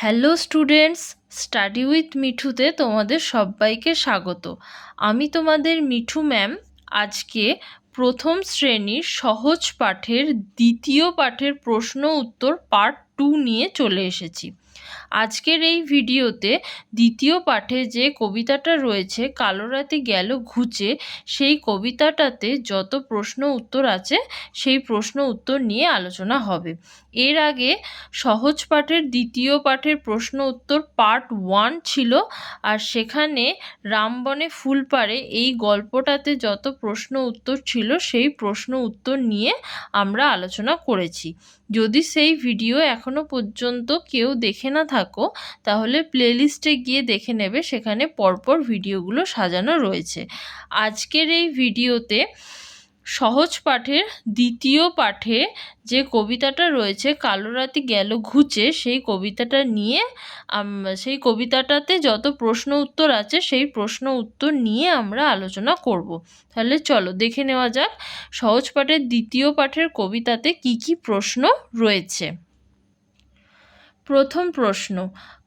Hello students, study with মিঠুতে তোমাদের সবাইকে স্বাগত। আমি তোমাদের মিঠু ম্যাম। আজকে প্রথম শ্রেণীর সহজ পাঠের দ্বিতীয় পাঠের প্রশ্ন উত্তর পার্ট 2 নিয়ে চলে এসেছি। আজকের এই ভিডিওতে দ্বিতীয় পাঠে যে কবিতাটা রয়েছে কালো রাতে গেল ঘুচে, সেই কবিতাটাতে যত প্রশ্ন উত্তর আছে সেই প্রশ্ন উত্তর নিয়ে আলোচনা হবে। এর আগে সহজ পাঠের দ্বিতীয় পাঠের প্রশ্ন উত্তর পার্ট 1 ছিল, আর সেখানে রামবনে ফুল পাড়ে এই গল্পটাতে যত প্রশ্ন উত্তর ছিল সেই প্রশ্ন উত্তর নিয়ে আমরা আলোচনা করেছি। যদি সেই ভিডিও এখনো পর্যন্ত কেউ দেখে না থাকো তাহলে প্লেলিস্টে গিয়ে দেখে নেবে, সেখানে পরপর ভিডিওগুলো সাজানো রয়েছে। আজকের এই ভিডিওতে সহজ পাঠের দ্বিতীয় পাঠে যে কবিতাটা রয়েছে কালো রাতে গেল ঘুচে, সেই কবিতাটা নিয়ে সেই কবিতাটাতে যত প্রশ্ন উত্তর আছে সেই প্রশ্ন উত্তর নিয়ে আমরা আলোচনা করব। তাহলে চলো দেখে নেওয়া যাক সহজ পাঠের দ্বিতীয় পাঠের কবিতাতে কি কি প্রশ্ন রয়েছে। প্রথম প্রশ্ন,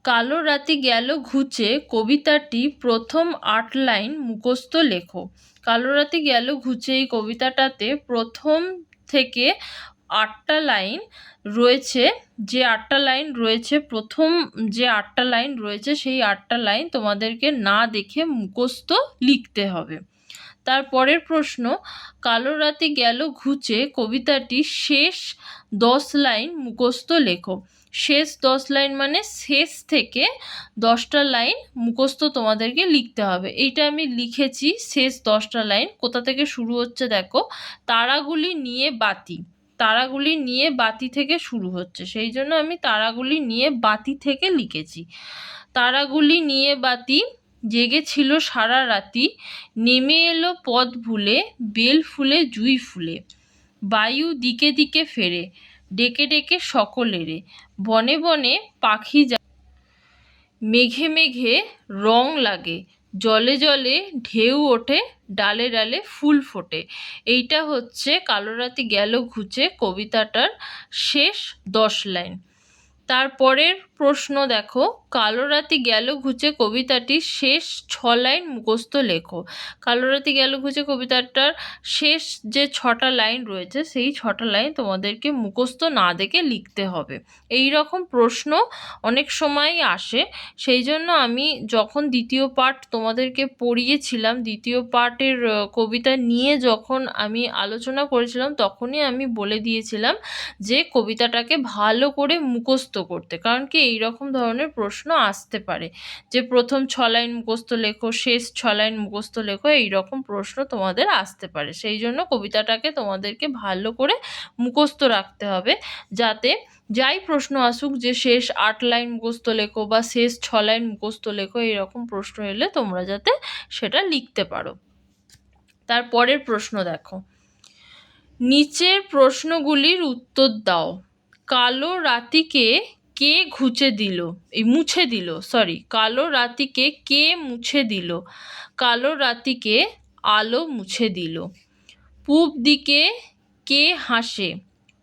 কালো রাতে গেল ঘুচে কবিতাটি প্রথম 8 লাইন মুখস্থ লেখো। কালো রাতে গেল ঘুচে এই কবিতাটাতে প্রথম থেকে 8টা লাইন রয়েছে। যে 8টা লাইন রয়েছে, প্রথম যে 8টা লাইন রয়েছে সেই 8টা লাইন তোমাদেরকে না দেখে মুখস্থ লিখতে হবে। তারপরের প্রশ্ন, কালো রাতে গেল ঘুচে কবিতাটির শেষ 10 লাইন মুখস্থ লেখো। শেষ 10 লাইন মানে শেষ থেকে 10টা লাইন মুখস্থ তোমাদেরকে লিখতে হবে। এইটা আমি লিখেছি, শেষ 10টা লাইন কোথা থেকে শুরু হচ্ছে দেখো, তারাগুলি নিয়ে বাতি। তারাগুলি নিয়ে বাতি থেকে শুরু হচ্ছে, সেই জন্য আমি তারাগুলি নিয়ে বাতি থেকে লিখেছি। তারাগুলি নিয়ে বাতি জেগেছিল সারা রাতি, নেমে এলো পথ ভুলে, বেল ফুলে জুই ফুলে। বায়ু দিকে দিকে ফেরে, ডেকে ডেকে সকলেরে, বনে বনে পাখি মেঘে মেঘে রং লাগে, জলে জলে ঢেউ ওঠে, ডালে ডালে ফুল ফোটে। এইটা হচ্ছে কালো রাতে গেল ঘুচে কবিতাটার শেষ 10 লাইন। তারপরের প্রশ্ন দেখো, কালো রাতে গেল ঘুচে কবিতাটির শেষ 6 লাইন মুখস্থ লেখো। কালো রাতে গেল ঘুচে কবিতাটার শেষ যে 6টা লাইন রয়েছে সেই 6টা লাইন তোমাদেরকে মুখস্থ না দেখে লিখতে হবে। এই রকম প্রশ্ন অনেক সময়ই আসে, সেই জন্য আমি যখন দ্বিতীয় পাঠ তোমাদেরকে পড়িয়েছিলাম, দ্বিতীয় পাঠের কবিতা নিয়ে যখন আমি আলোচনা করেছিলাম তখনই আমি বলে দিয়েছিলাম যে কবিতাটাকে ভালো করে মুখস্থ করতে, কারণ কি এই রকম ধরনের প্রশ্ন আসতে পারে যে প্রথম 6 লাইন মুখস্থ লেখো, শেষ 6 লাইন মুখস্থ লেখো, এই রকম প্রশ্ন তোমাদের আসতে পারে। সেই জন্য কবিতাটাকে তোমাদেরকে ভালো করে মুখস্থ রাখতে হবে, যাতে যাই প্রশ্ন আসুক যে শেষ 8 লাইন মুখস্থ লেখো বা শেষ 6 লাইন মুখস্থ লেখো, এইরকম প্রশ্ন এলে তোমরা যাতে সেটা লিখতে পারো। তারপরের প্রশ্ন দেখো, নিচের প্রশ্নগুলির উত্তর দাও। কালো রাতিকে কে মুছে দিল। কালো রাতিকে কে মুছে দিল? কালো রাতিকে আলো মুছে দিল। পূব দিকে কে হাসে?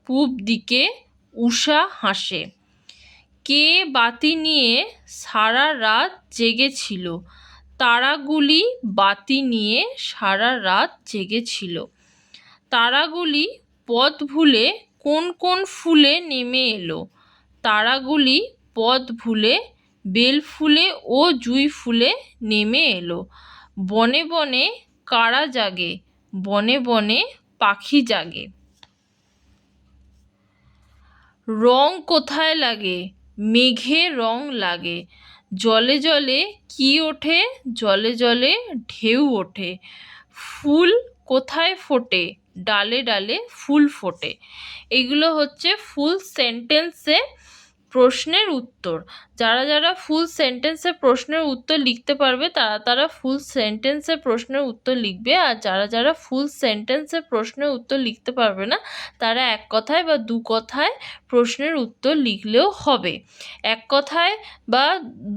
পূব দিকে উষা হাসে। কে বাতি নিয়ে সারা রাত জেগেছিল? তারাগুলি বাতি নিয়ে সারা রাত জেগেছিল। তারাগুলি পথ ভুলে কোন কোন ফুলে নেমে এলো? তারাগুলি পথ ভুলে বেল ফুলে ও জুই ফুলে নেমে এলো। বনে বনে কারা জাগে? বনে বনে পাখি জাগে। রং কোথায় লাগে? মেঘে রং লাগে। জলে জলে কি ওঠে? জলে জলে ঢেউ ওঠে। ফুল কোথায় ফোটে? ডালে ডালে ফুল ফোটে। এগুলো হচ্ছে ফুল সেন্টেন্সে প্রশ্নের উত্তর। যারা যারা ফুল সেন্টেন্সে প্রশ্নের উত্তর লিখতে পারবে তারা ফুল সেন্টেন্সে প্রশ্নের উত্তর লিখবে, আর যারা যারা ফুল সেন্টেন্সে প্রশ্নের উত্তর লিখতে পারবে না তারা এক কথায় বা দু কথায় প্রশ্নের উত্তর লিখলেও হবে। এক কথায় বা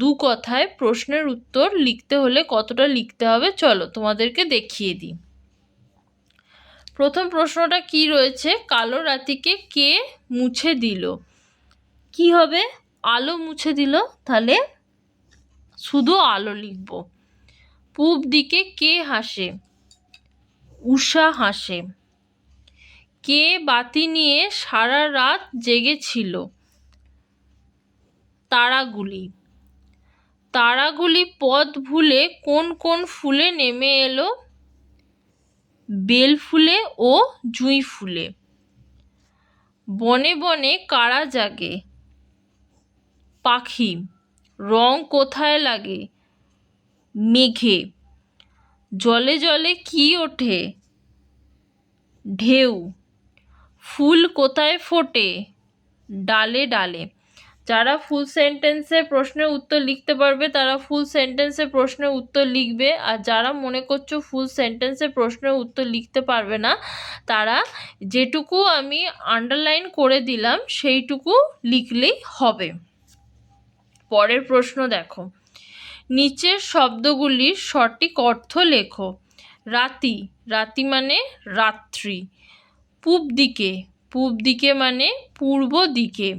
দু কথায় প্রশ্নের উত্তর লিখতে হলে কতটা লিখতে হবে চলো তোমাদেরকে দেখিয়ে দিই। প্রথম প্রশ্নটা কি রয়েছে, কালো রাতিকে কে মুছে দিল? কি হবে? আলো মুছে দিল, তাহলে শুধু আলো লিখব। পূব দিকে কে হাসে? উষা হাসে। কে বাতি নিয়ে সারা রাত জেগেছিল? তারাগুলি। তারাগুলি পথ ভুলে কোন কোন ফুলে নেমে এলো? বেল ফুলে ও জুঁই ফুলে। বনে বনে কারা জাগে? পাখি। রং কোথায় লাগে? মেঘে। জলে জলে কি ওঠে? ঢেউ। ফুল কোথায় ফোটে? ডালে ডালে। যারা ফুল সেন্টেন্সে প্রশ্নের উত্তর লিখতে পারবে তারা ফুল সেন্টেন্সে প্রশ্নের উত্তর লিখবে, আর যারা মনে করছো ফুল সেন্টেন্সে প্রশ্নের উত্তর লিখতে পারবে না তারা যেটুকু আমি আন্ডারলাইন করে দিলাম সেইটুকু লিখলেই হবে। পরের প্রশ্ন দেখো, নিচের শব্দগুলির সঠিক অর্থ লেখো। রাতি, রাতি মানে রাত্রি। পূব দিকে, পূব দিকে মানে পূর্ব দিকে।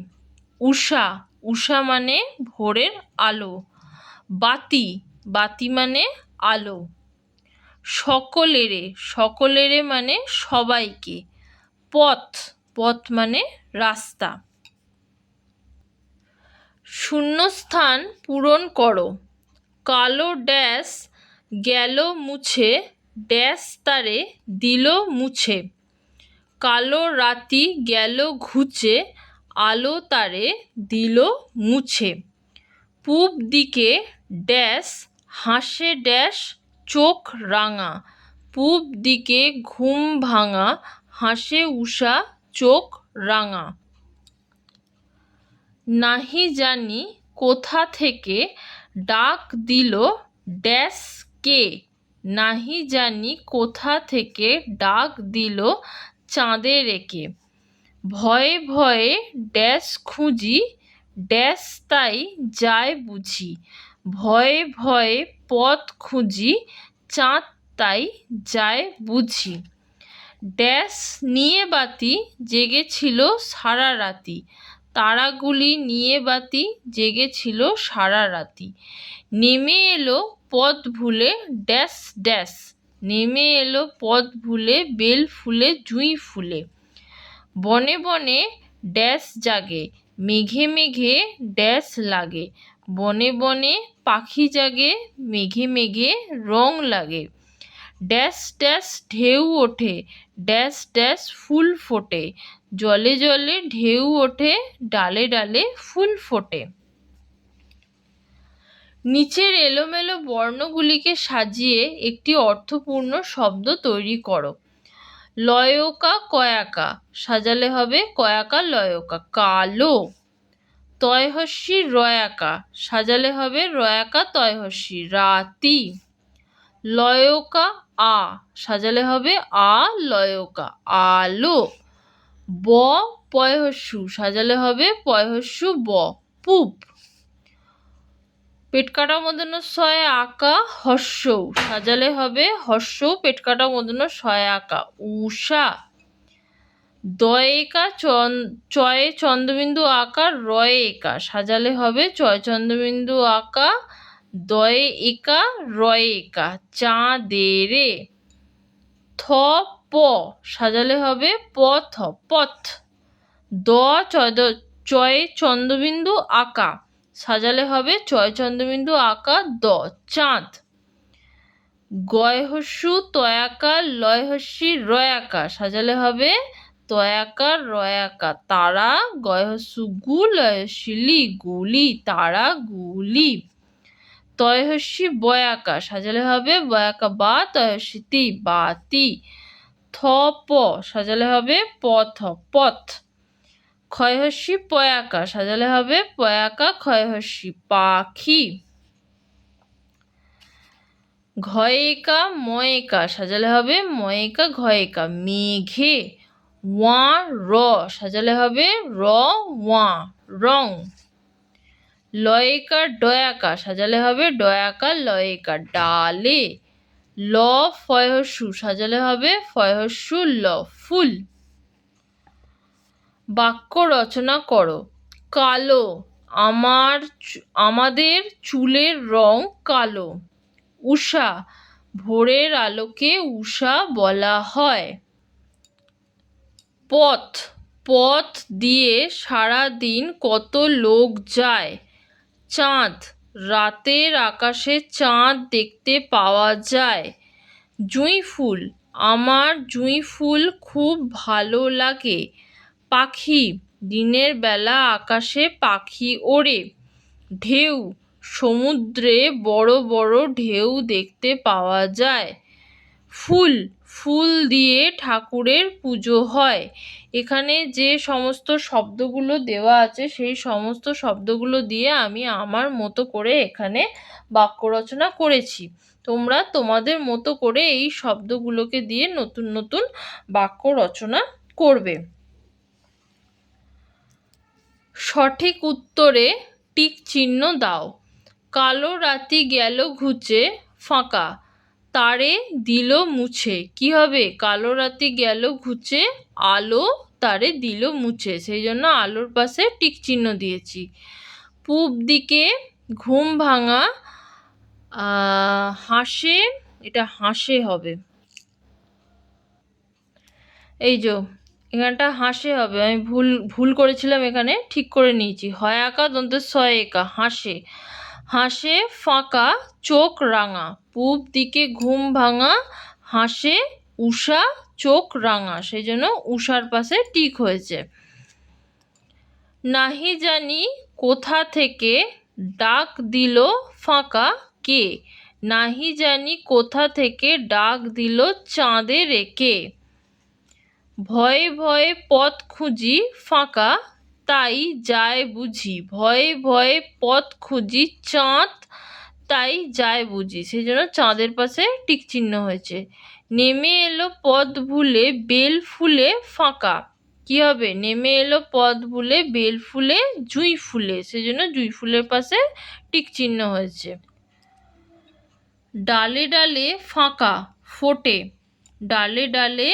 উষা, উষা মানে ভোরের আলো। বাতি, বাতি মানে আলো। সকলেরে, সকলেরে মানে সবাইকে। পথ, পথ মানে রাস্তা। শূন্যস্থান পূরণ করো। কালো ড্যাশ গেল মুছে, ড্যাশ তারে দিল মুছে। কালো রাতি গেল ঘুচে, আলো তারে দিল মুছে। পূব দিকে ড্যাশ হাসে ড্যাশ চোখ রাঙা। পূব দিকে ঘুম ভাঙা, হাসে উষা চোখ রাঙা। নাহি জানি কোথা থেকে ডাক দিল ড্যাশ কে। নাহি জানি কোথা থেকে ডাক দিল চাঁদের একে। ভয়ে ভয়ে ড্যাশ খুঁজি, ড্যাশ তাই যায় বুঝি। ভয়ে ভয়ে পথ খুঁজি, চাঁদ তাই যায় বুঝি। ড্যাশ নিয়ে বাতি জেগেছিল সারা রাতি। তারাগুলি নিয়ে বাতি জেগেছিল সারা রাতি। নেমে এলো পথ ভুলে ড্যাশ ড্যাশ। নেমে এলো পথ ভুলে বেল ফুলে জুঁই ফুলে। বনে বনে ড্যাশ জাগে, মেঘে মেঘে ড্যাশ লাগে। বনে বনে পাখি জাগে, মেঘে মেঘে রং লাগে। ড্যাশ ড্যাশ ঢেউ ওঠে, ড্যাশ ড্যাশ ফুল ফোটে। জলে জলে ঢেউ ওঠে, ডালে ডালে ফুল ফোটে। নিচের এলোমেলো বর্ণগুলিকে সাজিয়ে একটি অর্থপূর্ণ শব্দ তৈরি করো। লয়কা কয়াকা সাজালে হবে কয়াকা লয়কা। কালো। তয়হস্যি রয়াকা সাজালে হবে রয়াকা তয়হস্যি। রাতি। লয়কা আ সাজালে হবে আ লয়কা। আলো। ব পয়হস্যু সাজালে হবে পয়হস্যু ব। পূব। পেটকাটা মূর্ধন্য ষয় আকা হস্যৌ সাজালে হবে হস্যৌ পেটকাটা মূর্ধন্য ষয় আকা। উষা। দয়েকা চয়ে চন্দ্রবিন্দু আকা রয়ে একা সাজালে হবে চয় চন্দ্রবিন্দু আকা দয়ে একা রয়ে একা। চাঁদেরে। থ প সাজালে হবে পথ পথ। দ চয়ে চন্দ্রবিন্দু আকা সাজালে হবে চয় চন্দ্রবিন্দু আকা দ। চাঁদ। গয়হস্যু তয়াকা লয়হস্যি রয়াকা সাজালে হবে তয়াকা রয়াকা। তারা। গয়হস্যু গু লয়হস্যি লি গুলি তারা গুলি। তয়হস্যি বয়াকা সাজালে হবে বয়াকা বা তয়হস্যি তি বাতি। থ প সাজালে হবে পথ পথ। ক্ষয়হস্যি পয়াকা সাজালে হবে পয়াকা ক্ষয়হস্যি পাখি। ঘয়েকা ময়েকা সাজালে হবে ময়েকা ঘয়েকা মেঘে। ওয়া র সাজালে হবে র ওয়া রং। লয়কা ডয়াকা সাজালে হবে ডয়াকা লয়কা ডালে। ল ফয়হস্যু সাজালে হবে ফয়হস্যু ল ফুল। বাক্য রচনা করো। কালো আমাদের চুলের রং কালো। উষা, ভোরের আলোকে উষা বলা হয়। পথ, পথ দিয়ে সারা দিন কত লোক যায়। চাঁদ, রাতের আকাশে চাঁদ দেখতে পাওয়া যায়। জুঁই ফুল, আমার জুঁই ফুল খুব ভালো লাগে। পাখি, দিনের বেলা আকাশে পাখি ওড়ে। ঢেউ, সমুদ্রে বড় বড় ঢেউ দেখতে পাওয়া যায়। ফুল, ফুল দিয়ে ঠাকুরের পুজো হয়। এখানে যে সমস্ত শব্দগুলো দেওয়া আছে সেই সমস্ত শব্দগুলো দিয়ে আমি আমার মতো করে এখানে বাক্য রচনা করেছি। তোমরা তোমাদের মতো করে এই শব্দগুলোকে দিয়ে নতুন নতুন বাক্য রচনা করবে। সঠিক উত্তরে টিক চিহ্ন দাও। কালো রাতি গেল ঘুচে, ফাঁকা, তারে দিল মুছে। কি হবে? কালো রাতি গেল ঘুচে, আলো তারে দিল মুছে, সেই জন্য আলোর পাশে টিক চিহ্ন দিয়েছি। পূব দিকে ঘুম ভাঙা হাসে, এটা হাসে হবে। এই যে এখানটা হাসে হবে, আমি ভুল করেছিলাম, এখানে ঠিক করে নিয়েছি। হয় আঁকা দন্তের ছয় একা, হাসে। হাসে ফাঁকা চোখ রাঙা। পূব দিকে ঘুম ভাঙা হাসে উষা চোখ রাঙা, সেই জন্য উষার পাশে টিক হয়েছে। নাহি জানি কোথা থেকে ডাক দিল ফাঁকা কে। নাহি জানি কোথা থেকে ডাক দিল চাঁদের একে। ভয়ে ভয়ে পথ খুঁজি ফাঁকা, তাই যায় বুঝি। ভয়ে ভয়ে পথ খুঁজি চাঁদ, তাই যায় বুঝি, সেই জন্য চাঁদের পাশে টিক চিহ্ন হয়েছে। নেমে এলো পথ ভুলে বেল ফুলে ফাঁকা। কি হবে? নেমে এলো পথ ভুলে বেল ফুলে জুঁই ফুলে, সেই জন্য জুঁই ফুলের পাশে টিক চিহ্ন হয়েছে। ডালে ডালে ফাঁকা ফোটে, ডালে ডালে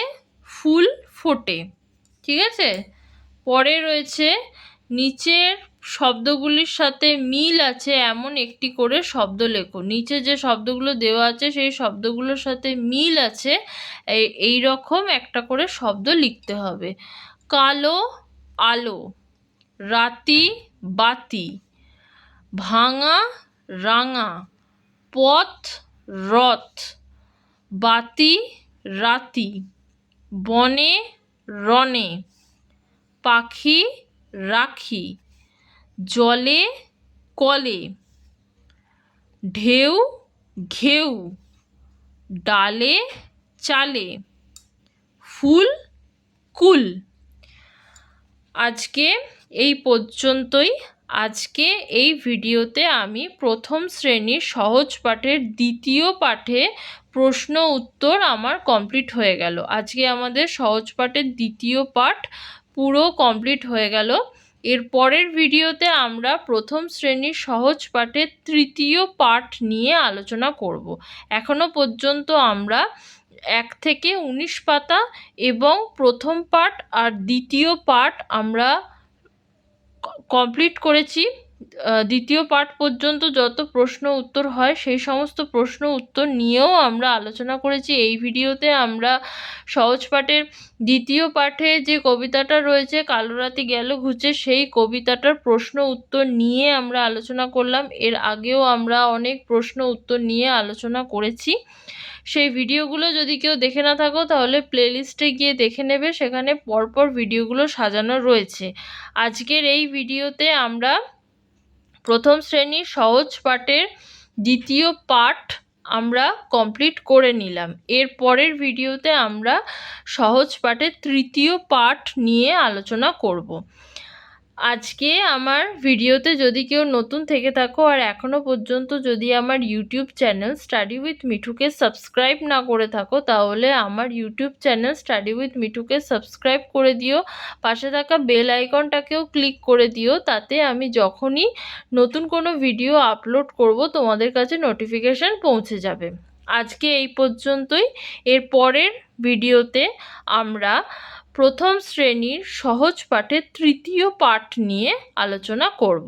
ফুল ফোটে। ঠিক আছে, পরে রয়েছে নিচের শব্দগুলির সাথে মিল আছে এমন একটি করে শব্দ লেখো। নিচে যে শব্দগুলো দেওয়া আছে সেই শব্দগুলোর সাথে মিল আছে এই রকম একটা করে শব্দ লিখতে হবে। কালো আলো, রাতি বাতি, ভাঙা রাঙা, পথ রথ, বাতি রাতি, বনে রনে, পাখি রাখি, জলে কলে, ঢেউ ঘেউ, ডালে চালে, ফুল কুল। আজকে এই পর্যন্তই। আজকে এই ভিডিওতে আমি প্রথম শ্রেণীর সহজ পাঠের দ্বিতীয় পাঠে প্রশ্ন উত্তর আমার কমপ্লিট হয়ে গেল। আজকে আমাদের সহজ পাঠের দ্বিতীয় পাঠ পুরো কমপ্লিট হয়ে গেল। এর পরের ভিডিওতে আমরা প্রথম শ্রেণীর সহজ পাঠের তৃতীয় পাঠ নিয়ে আলোচনা করব। এখনো পর্যন্ত আমরা 1 থেকে 19 পাতা এবং প্রথম পাঠ আর দ্বিতীয় পাঠ আমরা কমপ্লিট করেছি। দ্বিতীয় পাঠ পর্যন্ত যত প্রশ্ন উত্তর হয় সেই সমস্ত প্রশ্ন উত্তর নিয়েও আমরা আলোচনা করেছি। এই ভিডিওতে আমরা সহজ পাঠের দ্বিতীয় পাঠে যে কবিতাটা রয়েছে কালো রাতি গেল ঘুচে, সেই কবিতাটার প্রশ্ন উত্তর নিয়ে আমরা আলোচনা করলাম। এর আগেও আমরা অনেক প্রশ্ন উত্তর নিয়ে আলোচনা করেছি। সেই ভিডিওগুলো যদি কেউ দেখে না থাকো তাহলে প্লেলিস্টে গিয়ে দেখে নেবে, সেখানে পরপর ভিডিওগুলো সাজানো রয়েছে। আজকের এই ভিডিওতে আমরা প্রথম শ্রেণীর সহজ পাঠের দ্বিতীয় পাঠ আমরা কমপ্লিট করে নিলাম। এর পরের ভিডিওতে আমরা সহজ পাঠের তৃতীয় পাঠ নিয়ে আলোচনা করব। আজকে আমার ভিডিওতে যদি কেউ নতুন থেকে থাকো আর এখনও পর্যন্ত যদি আমার ইউটিউব চ্যানেল স্টাডি উইথ মিঠুকে সাবস্ক্রাইব না করে থাকো তাহলে আমার ইউটিউব চ্যানেল স্টাডি উইথ মিঠুকে সাবস্ক্রাইব করে দিও। পাশে থাকা বেল আইকনটাকেও ক্লিক করে দিও, তাতে আমি যখনই নতুন কোনো ভিডিও আপলোড করব তোমাদের কাছে নোটিফিকেশান পৌঁছে যাবে। আজকে এই পর্যন্তই। এর পরের ভিডিওতে আমরা প্রথম শ্রেণীর সহজ পাঠের তৃতীয় পাঠ নিয়ে আলোচনা করব।